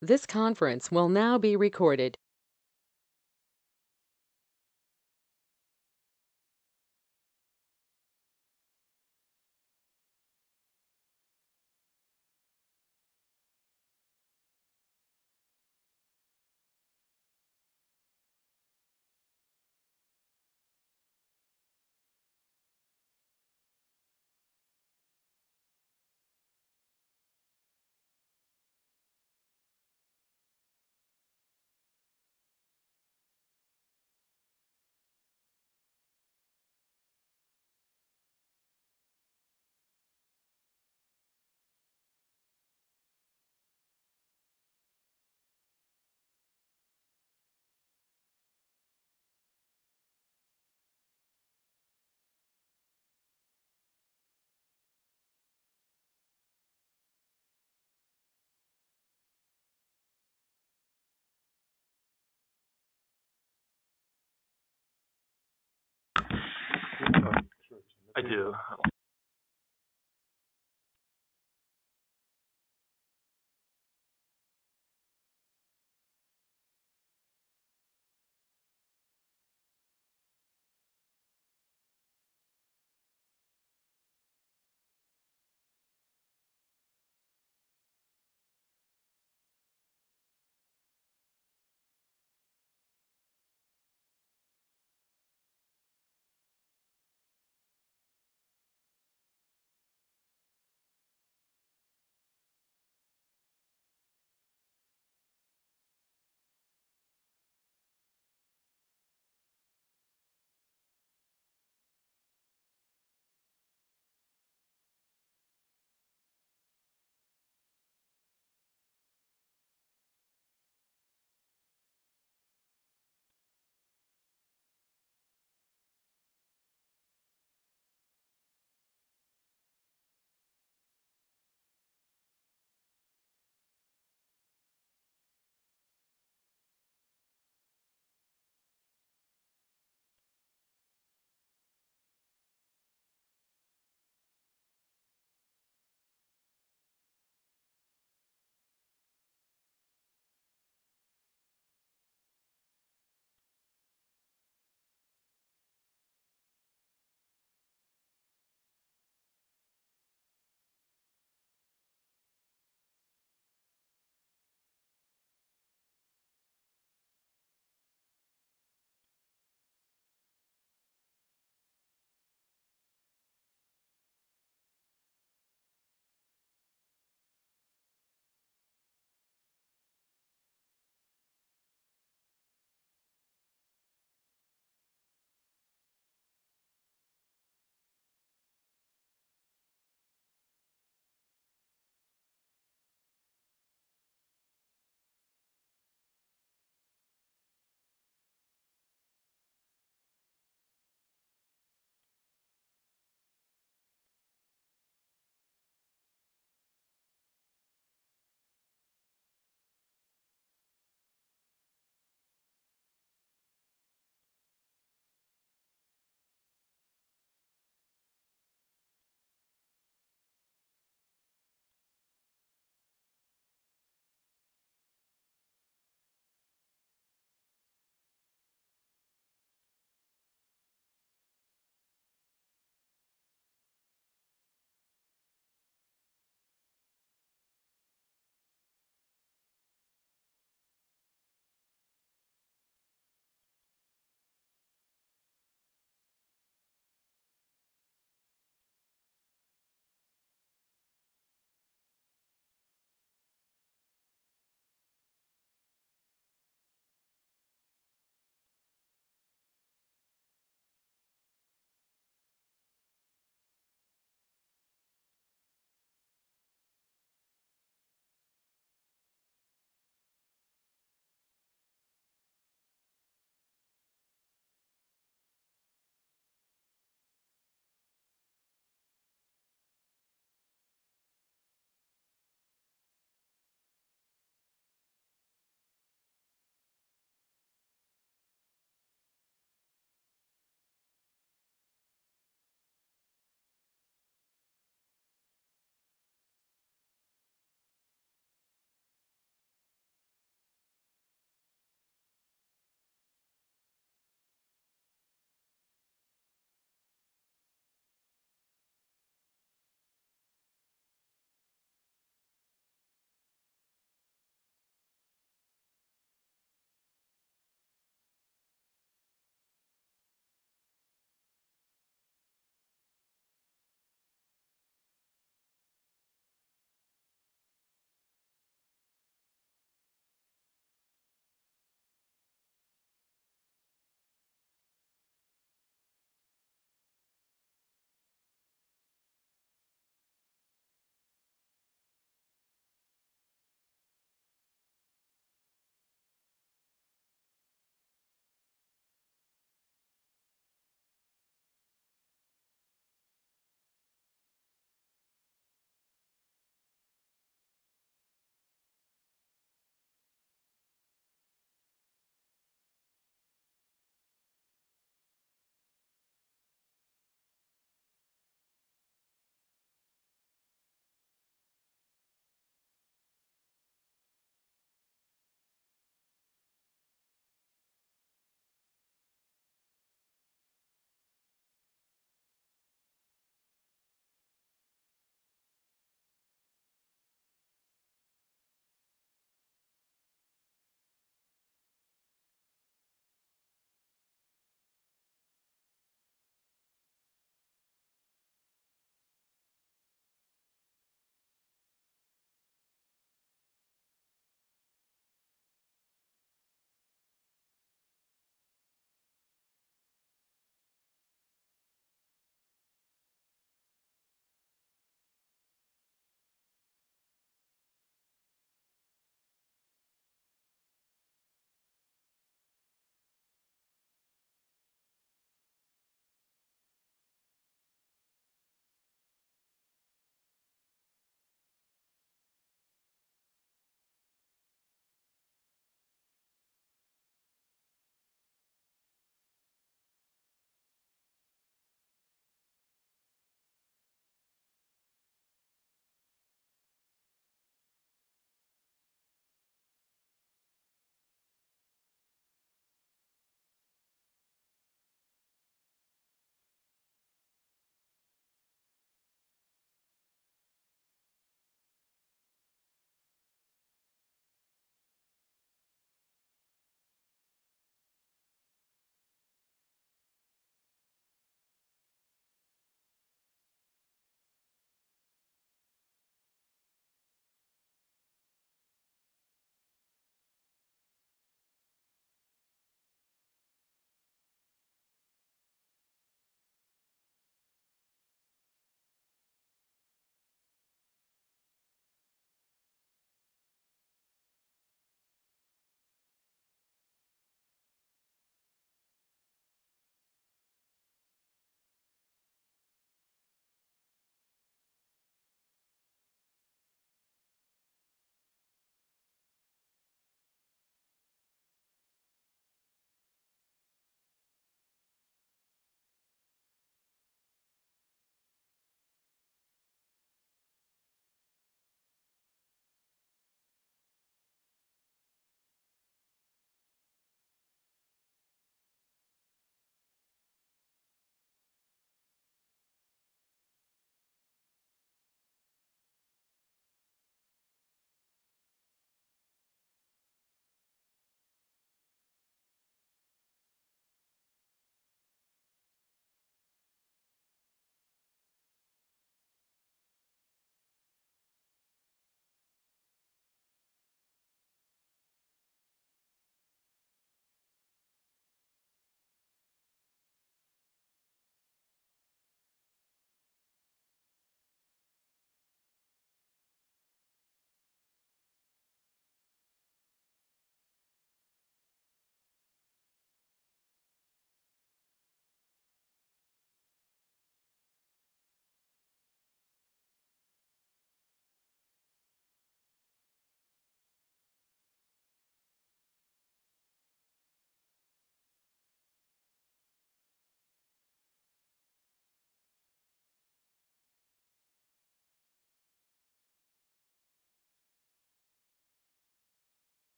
This conference will now be recorded. I do.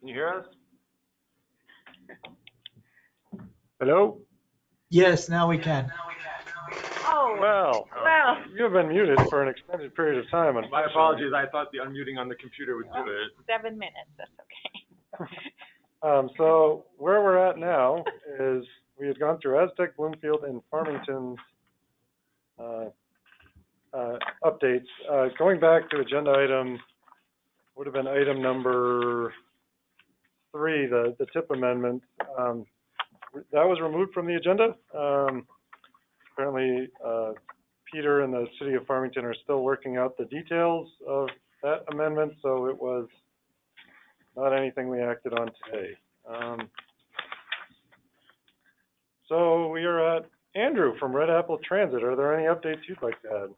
Can you hear us? Hello? Yes, now we can. Oh, Well, well. you've been muted for an extended period of time. My apologies, I thought the unmuting on the computer would do it. 7 minutes, that's okay. So where we're at now is we had gone through Aztec, Bloomfield, and Farmington's updates. Going back to agenda item, would have been item number 3, the tip amendment. That was removed from the agenda. Apparently, Peter and the city of Farmington are still working out the details of that amendment, so it was not anything we acted on today. So we are at Andrew from Red Apple Transit. Are there any updates you'd like to add?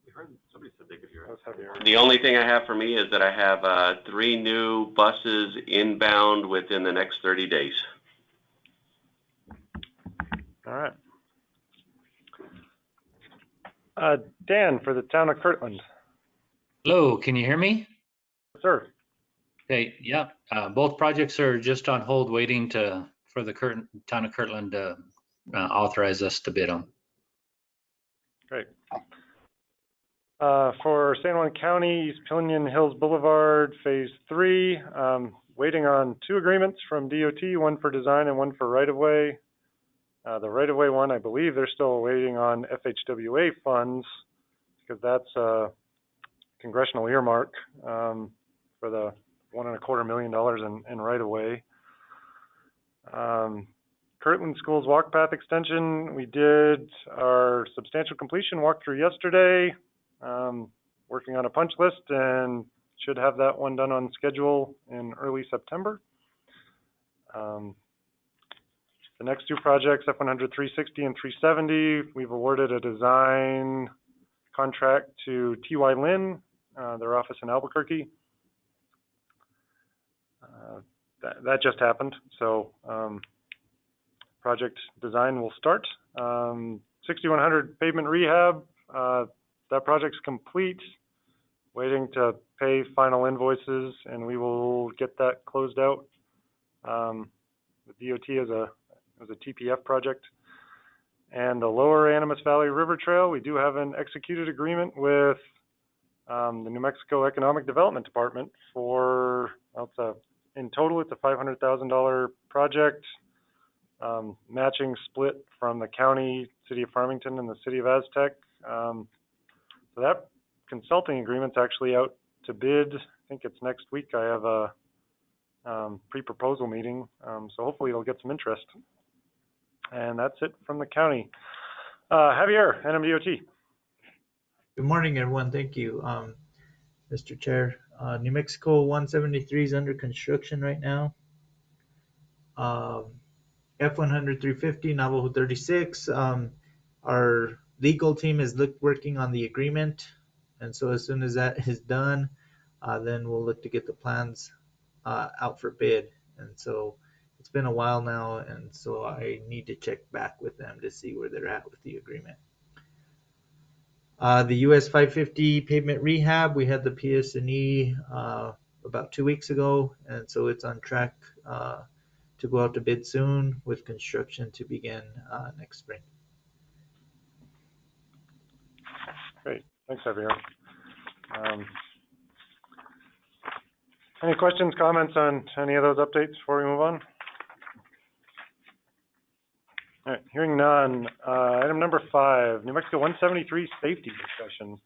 We heard somebody said they could hear That us. was heavier. The only thing I have for me is that I have 3 new buses inbound within the next 30 days. All right. Dan for the town of Kirtland. Hello, can you hear me? Sir. Okay, yeah, both projects are just on hold, waiting for the town of Kirtland to authorize us to bid them. Great. For San Juan County, East Pinion Hills Boulevard, Phase 3, waiting on 2 agreements from DOT, one for design and one for right-of-way. The right-of-way one, I believe they're still waiting on FHWA funds because that's a congressional earmark for the $1.25 million in right-of-way. Kirtland Schools Walk Path Extension, we did our substantial completion walkthrough yesterday, working on a punch list and should have that one done on schedule in early September. The next 2 projects, F100 360 and 370, we've awarded a design contract to TY Lin, their office in Albuquerque. That just happened, so project design will start. 6100 pavement rehab, that project's complete, waiting to pay final invoices, and we will get that closed out. The DOT as a TPF project. And the Lower Animas Valley River Trail, we do have an executed agreement with the New Mexico Economic Development Department for, in total, it's a $500,000 project, matching split from the county, city of Farmington, and the city of Aztec. So that consulting agreement's actually out to bid. I think it's next week. I have a pre-proposal meeting, so hopefully it'll get some interest. And that's it from the county. Javier, NMDOT. Good morning, everyone. Thank you, Mr. Chair. New Mexico 173 is under construction right now. F100 350, Navajo 36. Our legal team is working on the agreement, and so as soon as that is done, then we'll look to get the plans out for bid. And so it's been a while now, and so I need to check back with them to see where they're at with the agreement. The US 550 pavement rehab, we had the PS&E about 2 weeks ago, and so it's on track to go out to bid soon, with construction to begin next spring. Great, thanks, Javier. Any questions, comments on any of those updates before we move on? All right, hearing none. Item number 5, New Mexico 173 safety discussion.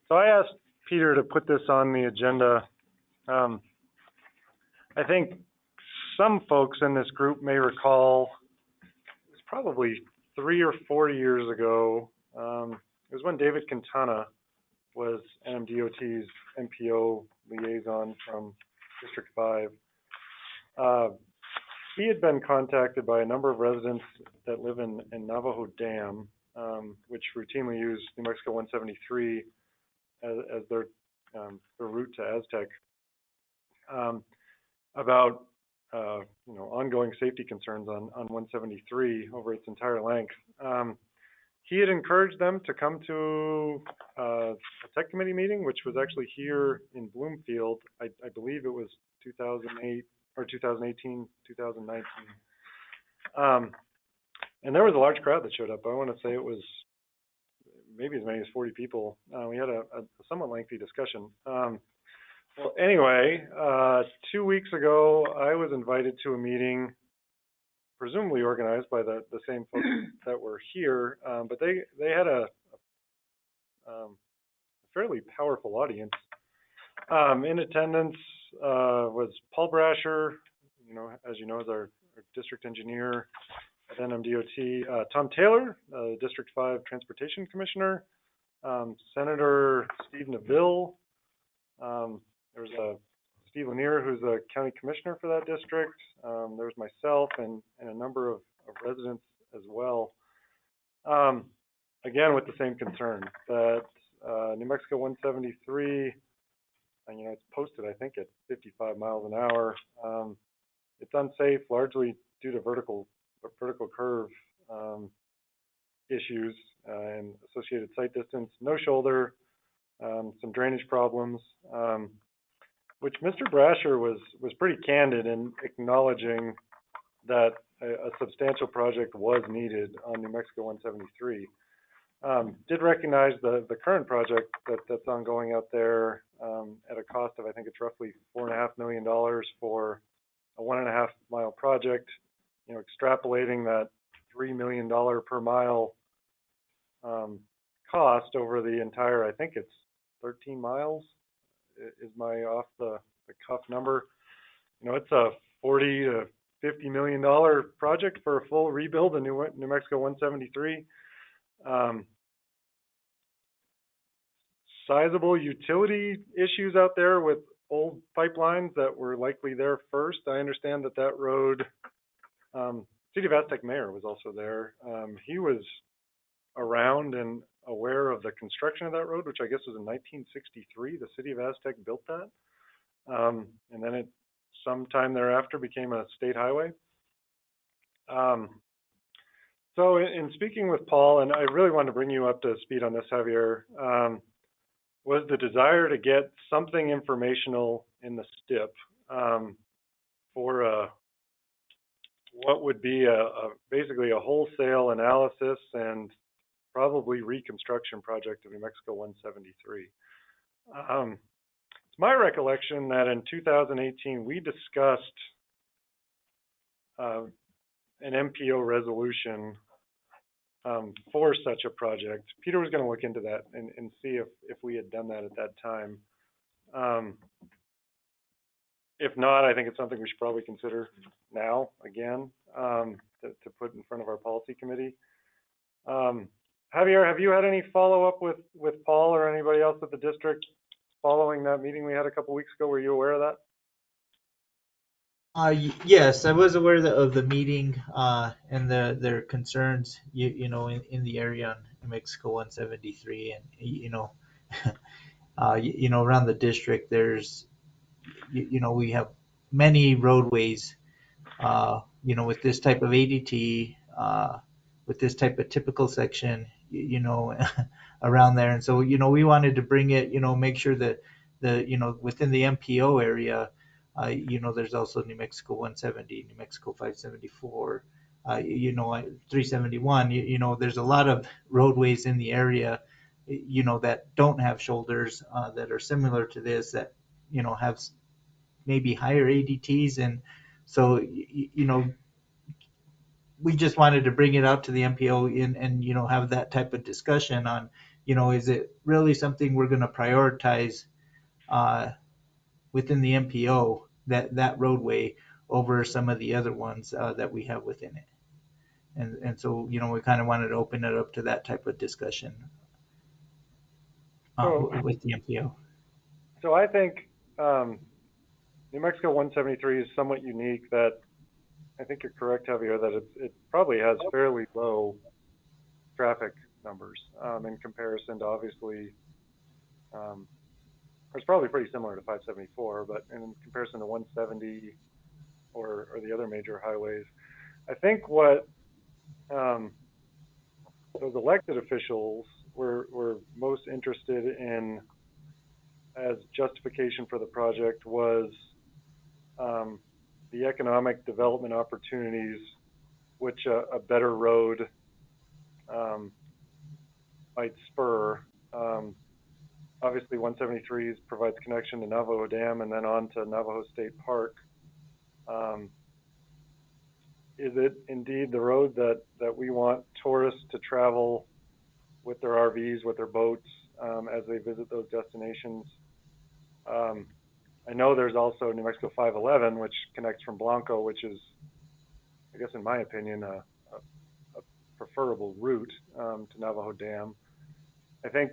So I asked Peter to put this on the agenda. I think some folks in this group may recall, it was probably 3 or 4 years ago. It was when David Quintana was NMDOT's MPO liaison from District 5. He had been contacted by a number of residents that live in Navajo Dam, which routinely use New Mexico 173 as their route to Aztec, about ongoing safety concerns on 173 over its entire length. He had encouraged them to come to a tech committee meeting, which was actually here in Bloomfield. I believe it was 2008 or 2018, 2019. And there was a large crowd that showed up. I want to say it was maybe as many as 40 people. We had a somewhat lengthy discussion. Well, anyway, 2 weeks ago, I was invited to a meeting, presumably organized by the same folks that were here, but they had a fairly powerful audience. In attendance was Paul Brasher, as you know, is our district engineer at NMDOT, Tom Taylor, District 5 Transportation Commissioner, Senator Steve Neville, there's Steve Lanier, who's a county commissioner for that district. There's myself and a number of residents as well. Again, with the same concern that New Mexico 173, it's posted, I think, at 55 miles an hour. It's unsafe, largely due to vertical curve issues and associated sight distance, no shoulder, some drainage problems, which Mr. Brasher was pretty candid in acknowledging that a substantial project was needed on New Mexico 173. Did recognize the current project that's ongoing out there at a cost of, I think it's roughly $4.5 million for a 1.5 mile project. Extrapolating that $3 million per mile cost over the entire, I think it's 13 miles is my off the cuff number. It's a $40 to $50 million project for a full rebuild of New Mexico 173. Sizable utility issues out there with old pipelines that were likely there first. I understand that road, City of Aztec mayor was also there. He was around and aware of the construction of that road, which I guess was in 1963. The City of Aztec built that. And then it sometime thereafter became a state highway. So in speaking with Paul, and I really wanted to bring you up to speed on this, Javier, was the desire to get something informational in the STIP for what would be basically a wholesale analysis and probably reconstruction project of New Mexico 173. It's my recollection that in 2018 we discussed an MPO resolution for such a project. Peter was going to look into that and see if we had done that at that time. If not, I think it's something we should probably consider now again to put in front of our policy committee. Javier, have you had any follow-up with Paul or anybody else at the district following that meeting we had a couple weeks ago? Were you aware of that? Yes, I was aware of the meeting and their concerns, in the area on New Mexico 173, and around the district, there's, we have many roadways, with this type of ADT, with this type of typical section, around there, and so we wanted to bring it, make sure that within the MPO area. There's also New Mexico 170, New Mexico 574, 371. There's a lot of roadways in the area, that don't have shoulders, that are similar to this, that, have maybe higher ADTs. And so, we just wanted to bring it out to the MPO and have that type of discussion on, is it really something we're going to prioritize, within the MPO, that roadway over some of the other ones that we have within it. And so, we kind of wanted to open it up to that type of discussion with the MPO. So I think New Mexico 173 is somewhat unique, that I think you're correct, Javier, that it probably has fairly low traffic numbers in comparison to, obviously, it's probably pretty similar to 574, but in comparison to 170 or the other major highways. I think what those elected officials were most interested in as justification for the project was the economic development opportunities which a better road might spur. Obviously, 173 provides connection to Navajo Dam and then on to Navajo State Park. Is it indeed the road that we want tourists to travel with their RVs, with their boats, as they visit those destinations? I know there's also New Mexico 511, which connects from Blanco, which is, I guess, in my opinion, a preferable route to Navajo Dam. I think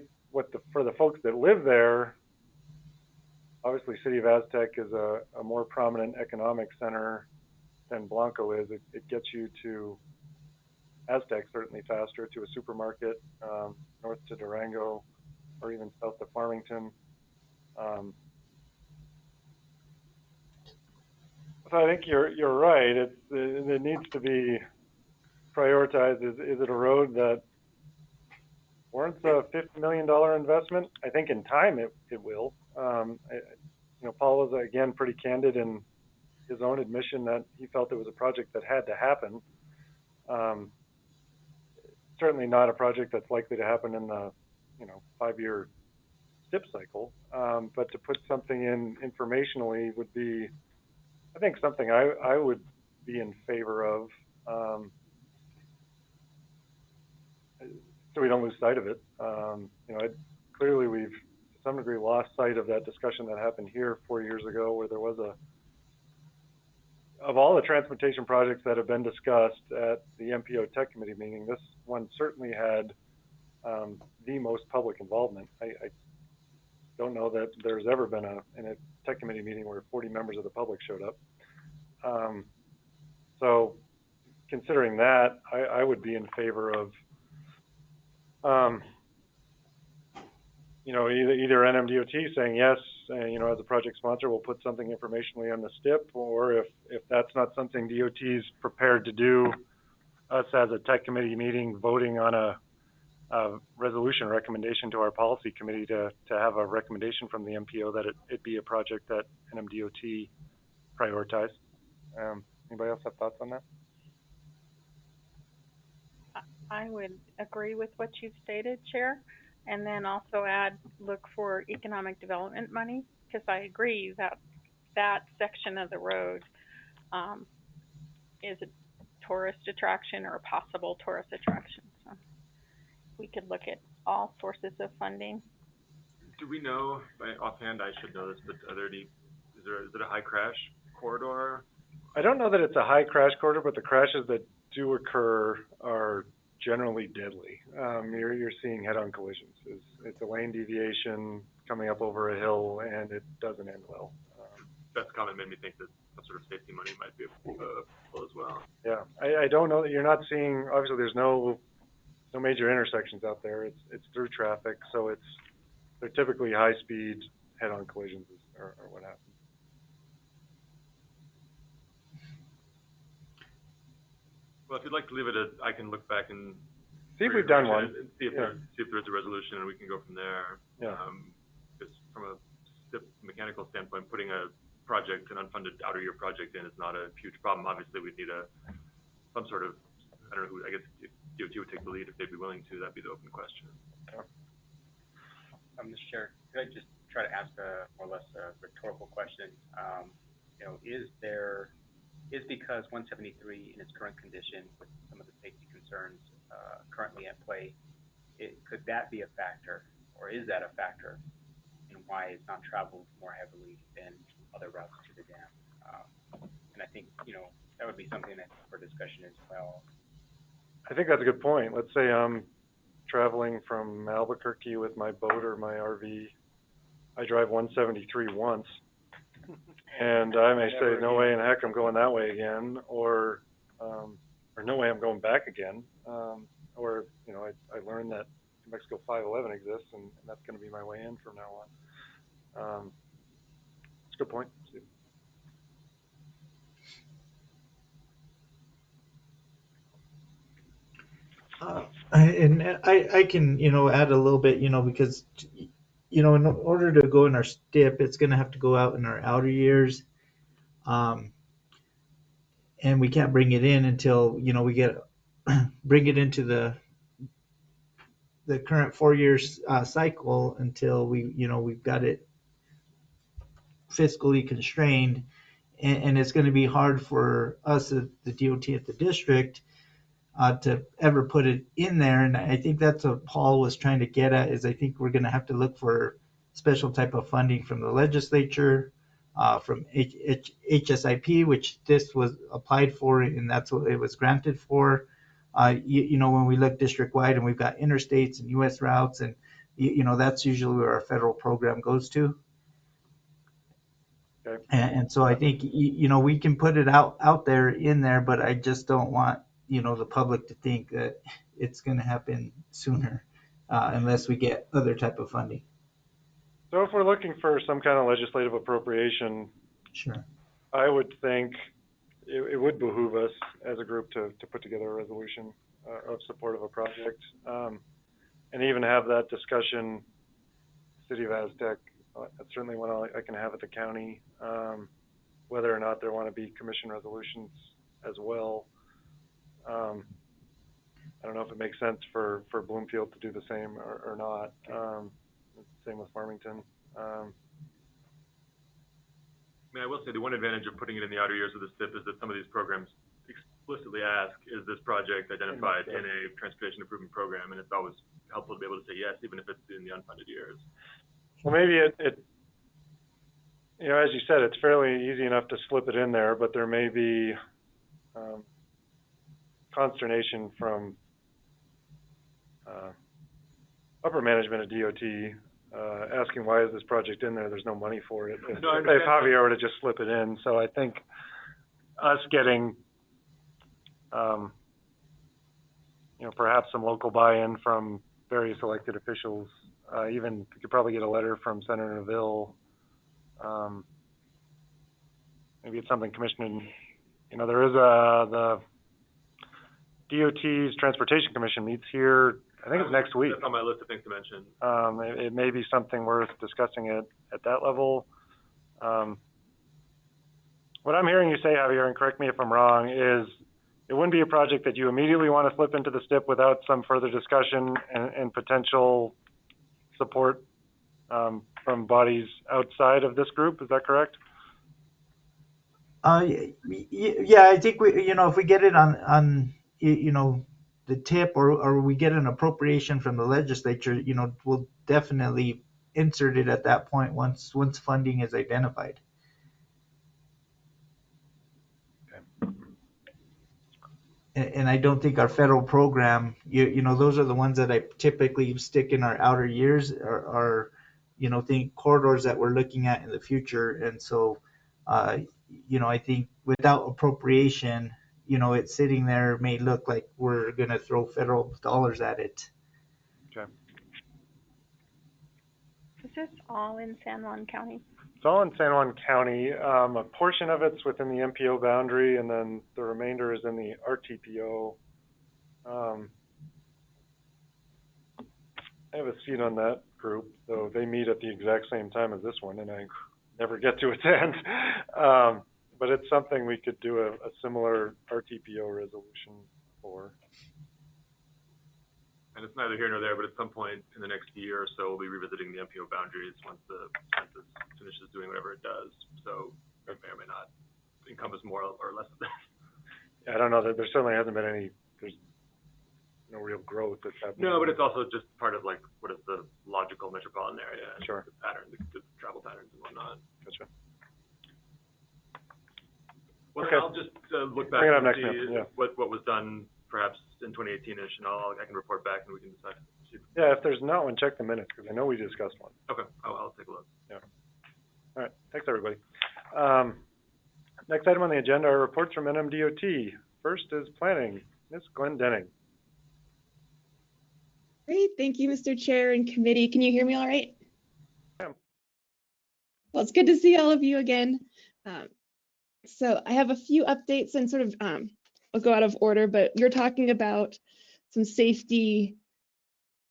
for the folks that live there, obviously, City of Aztec is a more prominent economic center than Blanco is. It gets you to Aztec certainly faster, to a supermarket, north to Durango, or even south to Farmington. So I think you're right. It needs to be prioritized. Is it a road that warrants a $50 million investment? I think in time it will. Paul was again pretty candid in his own admission that he felt it was a project that had to happen. Certainly not a project that's likely to happen in the 5-year STIP cycle. But to put something in informationally would be, I think, something I would be in favor of. So we don't lose sight of it. Clearly we've to some degree lost sight of that discussion that happened here 4 years ago, where there was of all the transportation projects that have been discussed at the MPO Tech Committee meeting, this one certainly had the most public involvement. I don't know that there's ever been in a Tech Committee meeting where 40 members of the public showed up. So considering that, I would be in favor of either NMDOT saying yes, as a project sponsor, we'll put something informationally on the STIP, or if that's not something DOT is prepared to do, us as a Tech Committee meeting voting on a resolution recommendation to our policy committee to have a recommendation from the MPO that it be a project that NMDOT prioritize. Anybody else have thoughts on that? I would agree with what you've stated, Chair, and then also look for economic development money, because I agree that section of the road is a tourist attraction or a possible tourist attraction. So we could look at all sources of funding. Do we know, offhand, I should know this, but is it a high crash corridor? I don't know that it's a high crash corridor, but the crashes that do occur are generally deadly. You're seeing head-on collisions. It's a lane deviation coming up over a hill, and it doesn't end well. That's comment made me think that some sort of safety money might be available as well. Yeah, I don't know that you're not seeing. Obviously, there's no major intersections out there. It's through traffic, so they're typically high-speed head-on collisions are what happens. Well, if you'd like to leave it I can look back and see if we've done one. And see if there's a resolution, and we can go from there. Yeah. Because from a mechanical standpoint, putting an unfunded outer year project in is not a huge problem. Obviously, we'd need some sort of, I don't know who, I guess if DOT would take the lead if they'd be willing to. That'd be the open question. Yeah. Mr. Chair, could I just try to ask more or less a rhetorical question? Is because 173 in its current condition with some of the safety concerns currently at play, could that be a factor, or is that a factor in why it's not traveled more heavily than other routes to the dam? And I think, that would be something that's for discussion as well. I think that's a good point. Let's say I'm traveling from Albuquerque with my boat or my RV. I drive 173 once, and I may say, no way in heck I'm going that way again, or no way I'm going back again, or I learned that New Mexico 511 exists, and that's going to be my way in from now on. That's a good point, Steve. And I can, add a little bit, because, in order to go in our STIP, it's going to have to go out in our outer years. And we can't bring it in until, we bring it into the current 4 years cycle until we've got it fiscally constrained. And it's going to be hard for us at the DOT at the district to ever put it in there. And I think that's what Paul was trying to get at, is I think we're going to have to look for special type of funding from the legislature, from HSIP, which this was applied for, and that's what it was granted for. When we look district wide and we've got interstates and US routes, and that's usually where our federal program goes to. Okay. And so I think, we can put it out there in there, but I just don't want, the public to think that it's going to happen sooner, unless we get other type of funding. So if we're looking for some kind of legislative appropriation, Sure. I would think it would behoove us as a group to put together a resolution of support of a project, and even have that discussion, City of Aztec. That's certainly one I can have at the county, whether or not there want to be commission resolutions as well. I don't know if it makes sense for Bloomfield to do the same or not. Same with Farmington. I mean, I will say the one advantage of putting it in the outer years of the STIP is that some of these programs explicitly ask, is this project identified in a transportation improvement program? And it's always helpful to be able to say yes, even if it's in the unfunded years. Well, maybe it as you said, it's fairly easy enough to slip it in there, but there may be consternation from upper management at DOT asking, why is this project in there? There's no money for it. If Javier were to just slip it in. So I think us getting perhaps some local buy-in from various elected officials, even you could probably get a letter from Senator Neville. Maybe it's something Commissioner, there is the DOT's Transportation Commission meets here, I think it's next week. That's on my list of things to mention. It may be something worth discussing it at that level. What I'm hearing you say, Javier, and correct me if I'm wrong, is it wouldn't be a project that you immediately want to slip into the STIP without some further discussion and potential support from bodies outside of this group. Is that correct? Yeah, I think if we get it on the tip, or we get an appropriation from the legislature, we'll definitely insert it at that point once funding is identified. And I don't think our federal program, those are the ones that I typically stick in our outer years, are think corridors that we're looking at in the future. And so, I think without appropriation, it's sitting there may look like we're going to throw federal dollars at it. Okay. Is this all in San Juan County? It's all in San Juan County. A portion of it's within the MPO boundary, and then the remainder is in the RTPO. I have a seat on that group, though they meet at the exact same time as this one, and I never get to attend. But it's something we could do a similar RTPO resolution for. And it's neither here nor there, but at some point in the next year or so, we'll be revisiting the MPO boundaries once the census finishes doing whatever it does. So it may or may not encompass more or less of that. Yeah, I don't know. There certainly hasn't been there's no real growth that's happening. No, but it's also just part of what is the logical metropolitan area and sure. The pattern, the travel patterns and whatnot. Gotcha. Well, okay. I'll just look back and see yeah. what was done perhaps in 2018-ish, and I can report back and we can decide. Yeah, if there's not one, check the minutes, because I know we discussed one. Okay, I'll take a look. Yeah. All right, thanks everybody. Next item on the agenda are reports from NMDOT. First is planning. Ms. Gwen Denning. Great, thank you, Mr. Chair and committee. Can you hear me all right? Yeah. Well, it's good to see all of you again. So I have a few updates and sort of, I'll go out of order, but you're talking about some safety,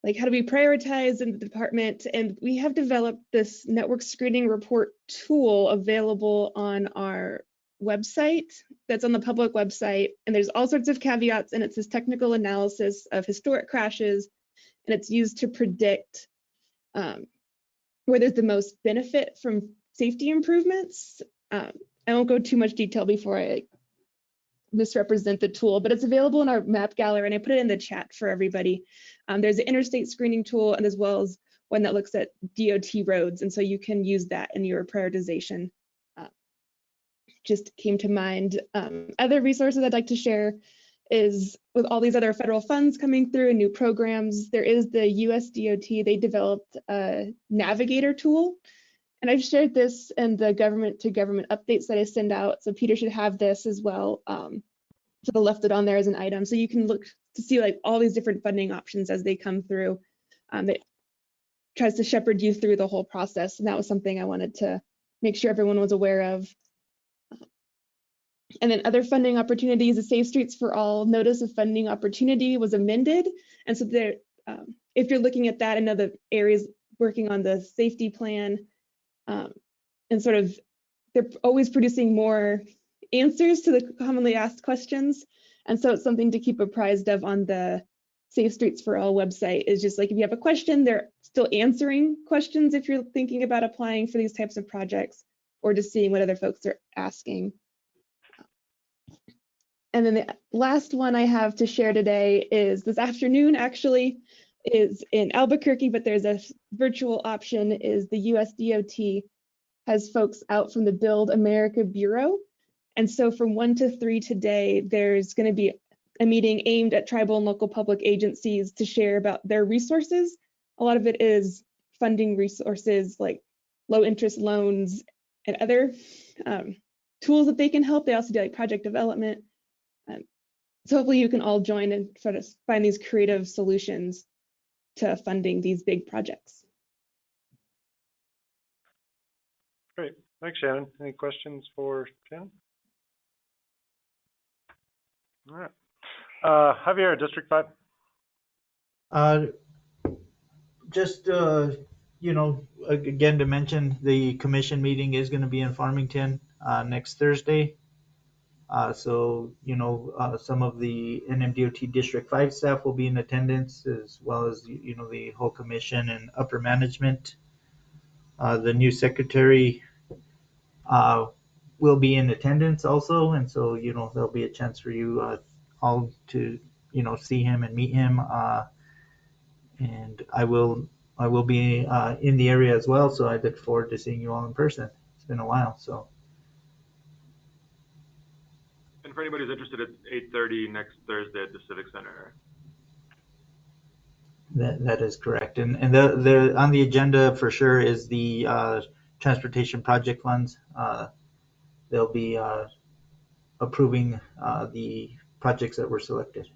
like how do we prioritize in the department? And we have developed this network screening report tool available on our website, that's on the public website. And there's all sorts of caveats, and it's this technical analysis of historic crashes, and it's used to predict where there's the most benefit from safety improvements. I won't go too much detail before I misrepresent the tool, but it's available in our map gallery, and I put it in the chat for everybody. There's an interstate screening tool, and as well as one that looks at DOT roads, and so you can use that in your prioritization. Just came to mind. Other resources I'd like to share is with all these other federal funds coming through and new programs, there is the US DOT, they developed a navigator tool. And I've shared this in the government to government updates that I send out. So Peter should have this as well. So I left it on there as an item. So you can look to see like all these different funding options as they come through. It tries to shepherd you through the whole process. And that was something I wanted to make sure everyone was aware of. And then other funding opportunities, the Safe Streets for All notice of funding opportunity was amended. And so there, if you're looking at that, I know the areas working on the safety plan, and sort of, they're always producing more answers to the commonly asked questions. And so it's something to keep apprised of on the Safe Streets for All website, is just like if you have a question, they're still answering questions if you're thinking about applying for these types of projects, or just seeing what other folks are asking. And then the last one I have to share today is this afternoon, actually, is in Albuquerque, but there's a virtual option, is the US DOT has folks out from the Build America Bureau. And so from 1 to 3 today, there's going to be a meeting aimed at tribal and local public agencies to share about their resources. A lot of it is funding resources like low interest loans and other tools that they can help. They also do like project development. So hopefully you can all join and try to find these creative solutions to funding these big projects. Great. Thanks, Shannon. Any questions for Shannon? All right. Javier, District 5. Just, you know, again, to mention, the commission meeting is going to be in Farmington next Thursday. So, you know, some of the NMDOT District 5 staff will be in attendance, as well as, you know, the whole commission and upper management. The new secretary will be in attendance also. And so, you know, there'll be a chance for you all to, you know, see him and meet him. And I will be in the area as well. So I look forward to seeing you all in person. It's been a while, so. And for anybody who's interested, it's 8:30 next Thursday at the Civic Center. That is correct. And the on the agenda for sure is the transportation project funds. They'll be approving the projects that were selected.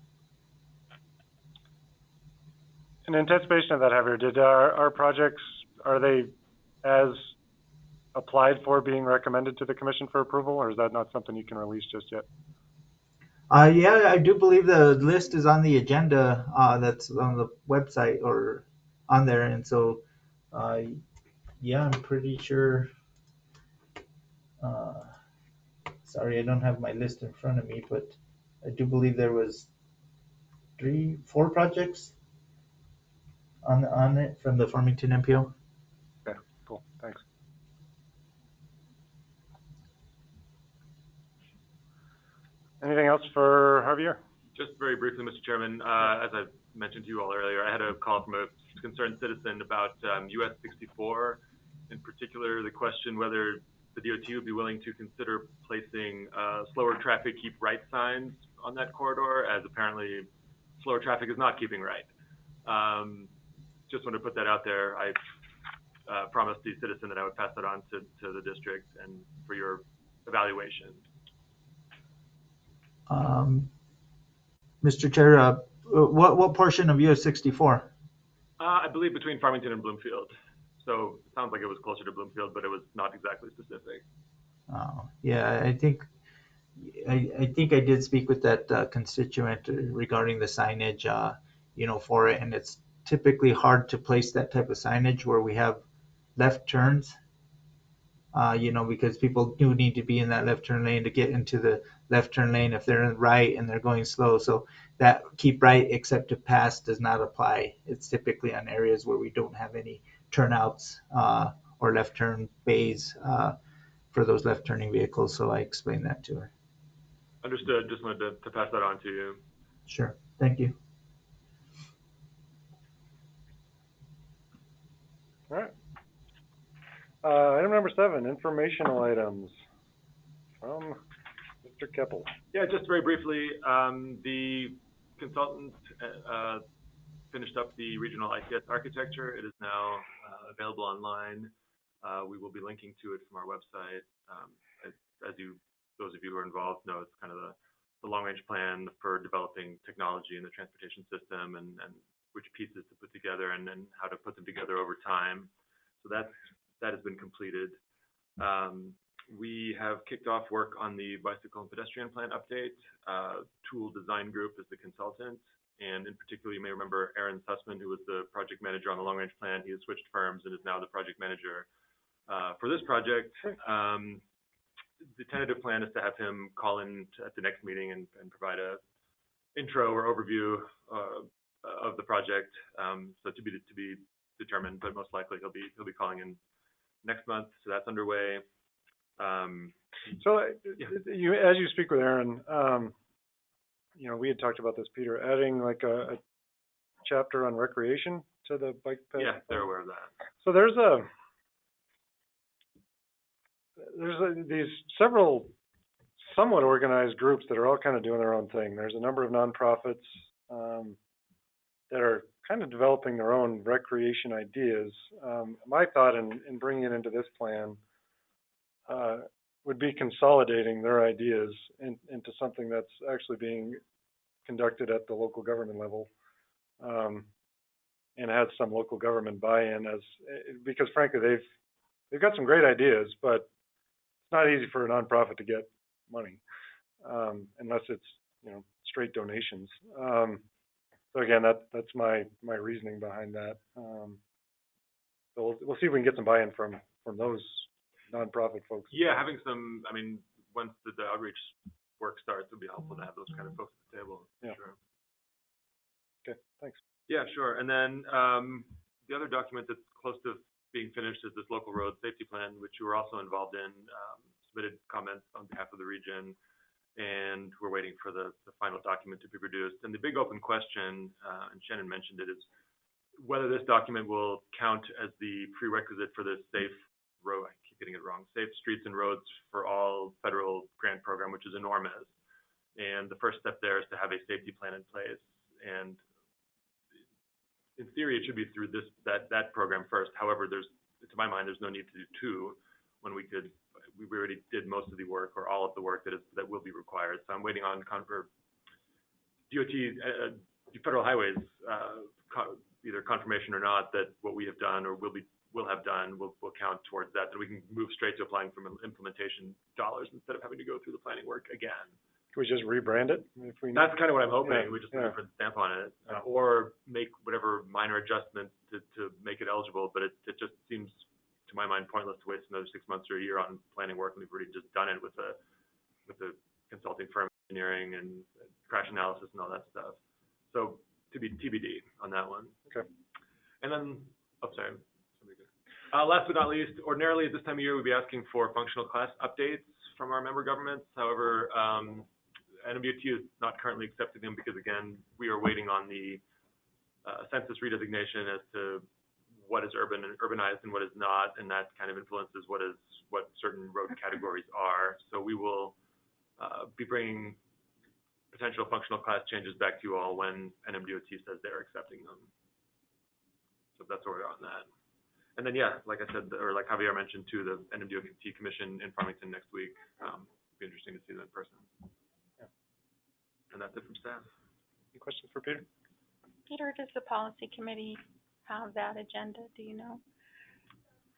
In anticipation of that, Javier, did our projects, are they as applied for being recommended to the commission for approval, or is that not something you can release just yet? Yeah, I do believe the list is on the agenda that's on the website or on there. And so, yeah, I'm pretty sure. Sorry, I don't have my list in front of me, but I do believe there was 4 projects on it from the Farmington MPO. Okay, cool, thanks. Anything else for Javier? Just very briefly, Mr. Chairman, as I mentioned to you all earlier, I had a call from a concerned citizen about US 64, in particular the question whether the DOT would be willing to consider placing slower traffic keep right signs on that corridor, as apparently slower traffic is not keeping right. Just want to put that out there. I promised the citizen that I would pass that on to the district and for your evaluation. Mr. Chair, what portion of US 64? I believe between Farmington and Bloomfield. So it sounds like it was closer to Bloomfield, but it was not exactly specific. Yeah, I think I think I did speak with that constituent regarding the signage, for it, and it's typically hard to place that type of signage where we have left turns, because people do need to be in that left turn lane to get into the left turn lane if they're in right and they're going slow. So that keep right except to pass does not apply. It's typically on areas where we don't have any turnouts or left turn bays for those left turning vehicles. So I explained that to her. Understood. Just wanted to pass that on to you. Sure. Thank you. All right. Item number 7, informational items from Mr. Keppel. Yeah, just very briefly, the consultant finished up the regional ITS architecture. It is now available online. We will be linking to it from our website. As those of you who are involved know, it's kind of the long-range plan for developing technology in the transportation system and which pieces to put together and then how to put them together over time. So that has been completed. We have kicked off work on the bicycle and pedestrian plan update. Tool Design Group is the consultant. And in particular, you may remember Aaron Sussman, who was the project manager on the long-range plan. He has switched firms and is now the project manager for this project. The tentative plan is to have him call in at the next meeting and provide a intro or overview of the project. So to be determined, but most likely he'll be calling in next month. So that's underway. So as you speak with Aaron, we had talked about this, Peter, adding like a chapter on recreation to the bike path. Yeah, they're aware of that. So there's these several somewhat organized groups that are all kind of doing their own thing. There's a number of nonprofits that are kind of developing their own recreation ideas. My thought in bringing it into this plan would be consolidating their ideas into something that's actually being conducted at the local government level, and has some local government buy-in, because frankly they've got some great ideas, but it's not easy for a nonprofit to get money unless it's straight donations. So again, that's my reasoning behind that. So we'll see if we can get some buy-in from those nonprofit folks. Yeah, having some. I mean, once the outreach work starts, it'll be helpful to have those kind of folks at the table. Yeah. Sure. Okay. Thanks. Yeah, sure. And then the other document that's close to being finished is this local road safety plan, which you were also involved in. Submitted comments on behalf of the region, and we're waiting for the final document to be produced. And the big open question, and Shannon mentioned it, is whether this document will count as the prerequisite for the safe road. I keep getting it wrong. Safe Streets and Roads for All federal grant program, which is enormous. And the first step there is to have a safety plan in place. And in theory, it should be through that program first. However, to my mind, there's no need to do two when we already did most of the work or all of the work that will be required. So I'm waiting on DOT, Federal Highways, either confirmation or not that what we have done or will have done will count towards that. That we can move straight to applying for implementation dollars instead of having to go through the planning work again. Can we just rebrand it if we need? That's kind of what I'm hoping. Yeah. We just put a different stamp on it, or make whatever minor adjustments to make it eligible. But it just seems, to my mind, pointless to waste another 6 months or a year on planning work when we've already just done it with the consulting firm, engineering and crash analysis and all that stuff. So to be TBD on that one. Okay. And then, sorry. Last but not least, ordinarily at this time of year, we'd be asking for functional class updates from our member governments. However, NMDOT is not currently accepting them because, again, we are waiting on the census redesignation as to what is urban and urbanized and what is not, and that kind of influences what certain road categories are. So we will be bringing potential functional class changes back to you all when NMDOT says they're accepting them. So that's where we are on that. And then, yeah, like I said, or like Javier mentioned too, the NMDOT Commission in Farmington next week. It'll be interesting to see them in person. Yeah. And that's it from staff. Any questions for Peter? Peter, does the policy committee have that agenda, do you know,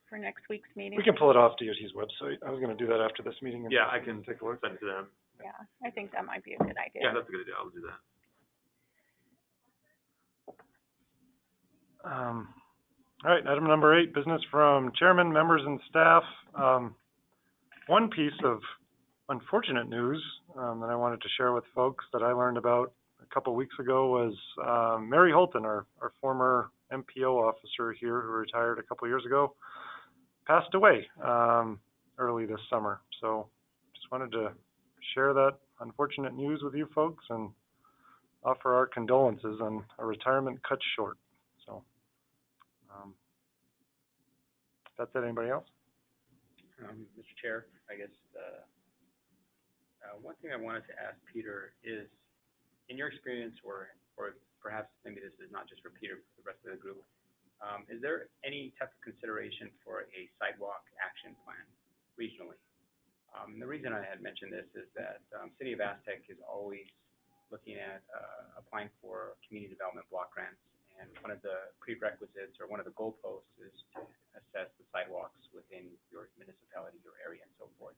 for next week's meeting? We can pull it off DOT's website. I was going to do that after this meeting. Yeah, I can take a look. send it to them. Yeah, I think that might be a good idea. Yeah, that's a good idea. I'll do that. All right, item number 8, business from chairman, members, and staff. One piece of unfortunate news that I wanted to share with folks that I learned about a couple weeks ago was Mary Holton, our former MPO officer here who retired a couple years ago, passed away early this summer. So just wanted to share that unfortunate news with you folks and offer our condolences on a retirement cut short. So that's it. Anybody else? Mr. Chair, I guess one thing I wanted to ask Peter is, in your experience, or perhaps maybe this is not just for Peter, but for the rest of the group, is there any type of consideration for a sidewalk action plan regionally? The reason I had mentioned this is that City of Aztec is always looking at applying for community development block grants, and one of the prerequisites or one of the goalposts is to assess the sidewalks within your municipality, your area, and so forth,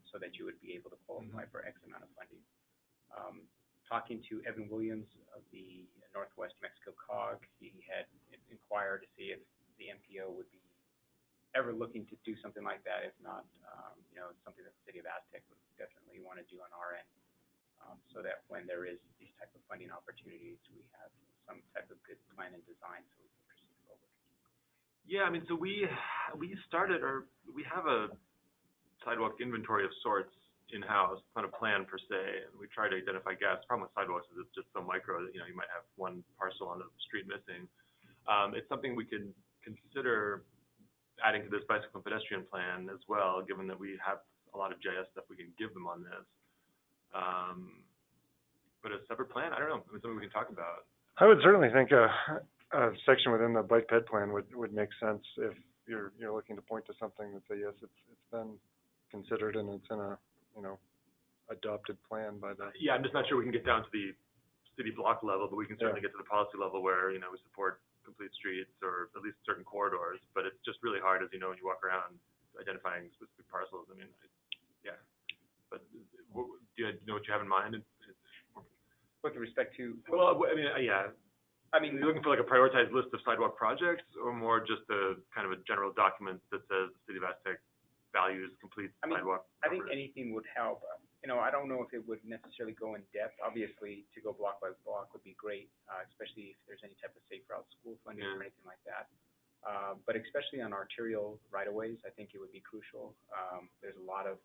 so that you would be able to qualify for X amount of funding. Talking to Evan Williams of the Northwest Mexico COG, he had inquired to see if the MPO would be ever looking to do something like that. If not, it's something that the City of Aztec would definitely want to do on our end, so that when there is these type of funding opportunities, we have some type of good plan and design so we can proceed forward. Yeah, I mean, so we started, or we have a sidewalk inventory of sorts in-house, not a plan per se, and we try to identify gaps. The problem with sidewalks is it's just so micro that, you might have one parcel on the street missing. It's something we can consider adding to this bicycle and pedestrian plan as well, given that we have a lot of GIS stuff we can give them on this. But a separate plan, I don't know, it's something we can talk about. I would certainly think a section within the bike ped plan would make sense if you're looking to point to something that say, yes, it's been considered and it's in a adopted plan by the. Yeah, I'm just not sure we can get down to the city block level, but we can certainly get to the policy level where, we support complete streets or at least certain corridors, but it's just really hard, as you know, when you walk around identifying specific parcels. I mean, yeah. But do you know what you have in mind? With respect to? Well, I mean, yeah. I mean, you're looking for like a prioritized list of sidewalk projects, or more just a kind of a general document that says the City of Aztec values complete sidewalk? I think anything would help. I don't know if it would necessarily go in depth. Obviously, to go block by block would be great, especially if there's any type of safe route school funding or anything like that. But especially on arterial right-of-ways, I think it would be crucial. There's a lot of,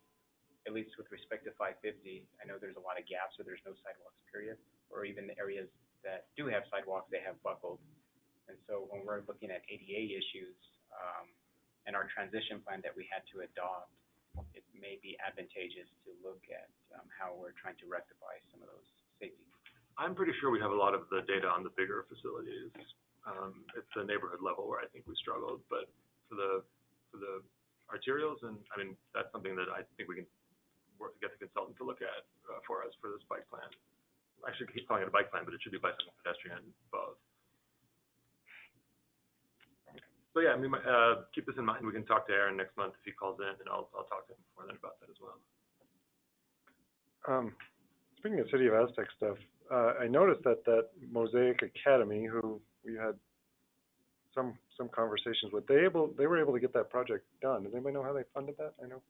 at least with respect to 550, I know there's a lot of gaps or there's no sidewalks, period, or even the areas that do have sidewalks, they have buckled. And so when we're looking at ADA issues and our transition plan that we had to adopt, it may be advantageous to look at how we're trying to rectify some of those safety. I'm pretty sure we have a lot of the data on the bigger facilities. It's the neighborhood level where I think we struggled, but for the arterials, and I mean, that's something that I think we can get the consultant to look at for us for this bike plan. I should keep calling it a bike plan, but it should be bicycle and pedestrian both. So yeah, I mean, keep this in mind. We can talk to Aaron next month if he calls in, and I'll talk to him before then about that as well. Speaking of City of Aztec stuff, I noticed that Mosaic Academy, who we had some conversations with, they were able to get that project done. Does anybody know how they funded that? I don't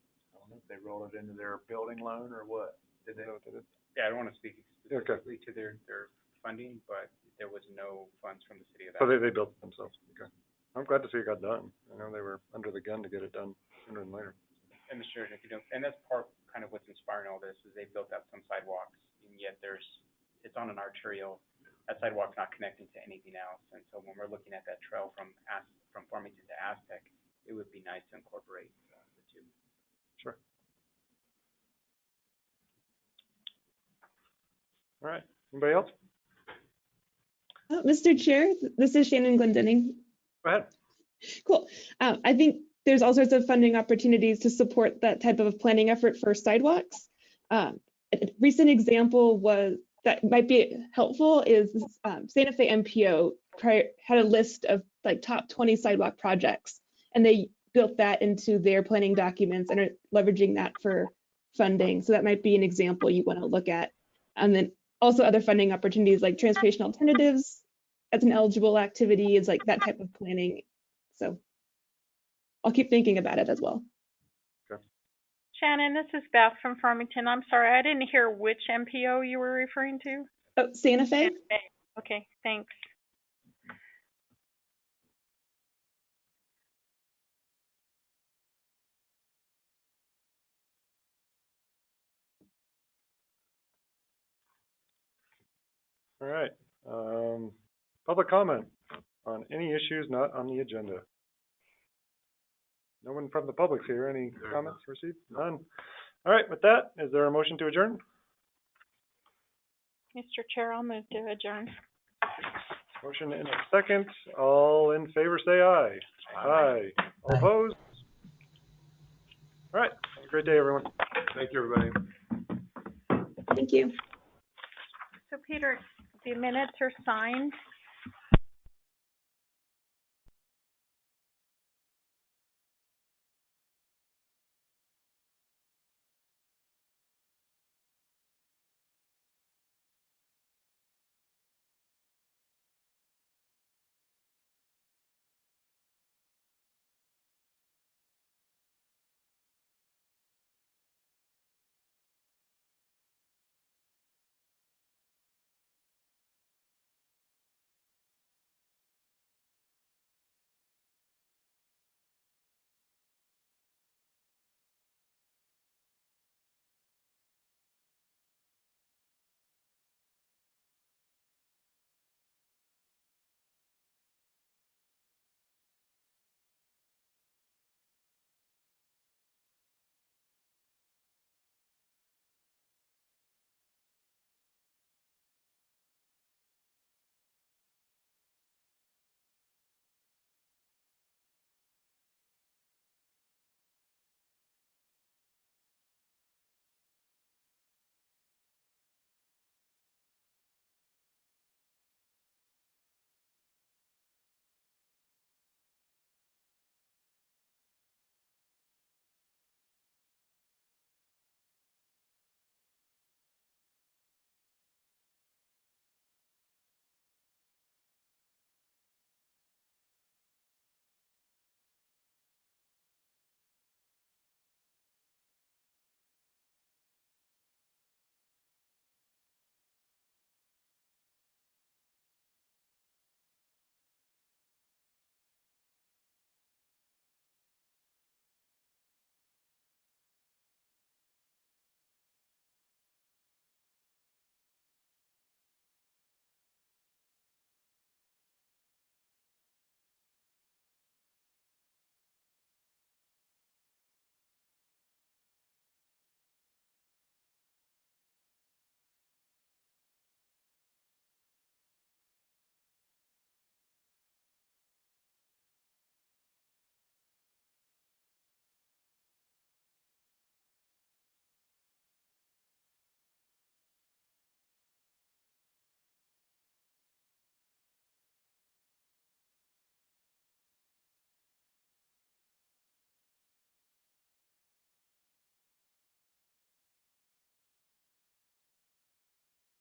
know if they rolled it into their building loan or what. Did they know what they did? Yeah, I don't want to speak specifically to their funding, but there was no funds from the City of So Aztec. they built it themselves. Okay. I'm glad to see it got done. I know they were under the gun to get it done sooner than later. And Mr. Chair, and that's part kind of what's inspiring all this is they built out some sidewalks, and yet it's on an arterial. That sidewalk's not connecting to anything else, and so when we're looking at that trail from Farmington to Aztec, it would be nice to incorporate the two. Sure. All right. Anybody else? Mr. Chair, this is Shannon Glendenning. Go ahead. Cool. I think there's all sorts of funding opportunities to support that type of planning effort for sidewalks. A recent example that might be helpful is Santa Fe MPO had a list of like top 20 sidewalk projects, and they built that into their planning documents and are leveraging that for funding. So that might be an example you want to look at. And then also other funding opportunities like transportation alternatives as an eligible activity is like that type of planning. So I'll keep thinking about it as well. Shannon, this is Beth from Farmington. I'm sorry, I didn't hear which MPO you were referring to. Oh, Santa Fe? Okay, thanks. All right. Public comment on any issues not on the agenda. No one from the public here. Any comments received? None. All right. With that, is there a motion to adjourn? Mr. Chair, I'll move to adjourn. Motion in a second. All in favor, say aye. Aye. All opposed? All right. Have a great day, everyone. Thank you, everybody. Thank you. So Peter, the minutes are signed.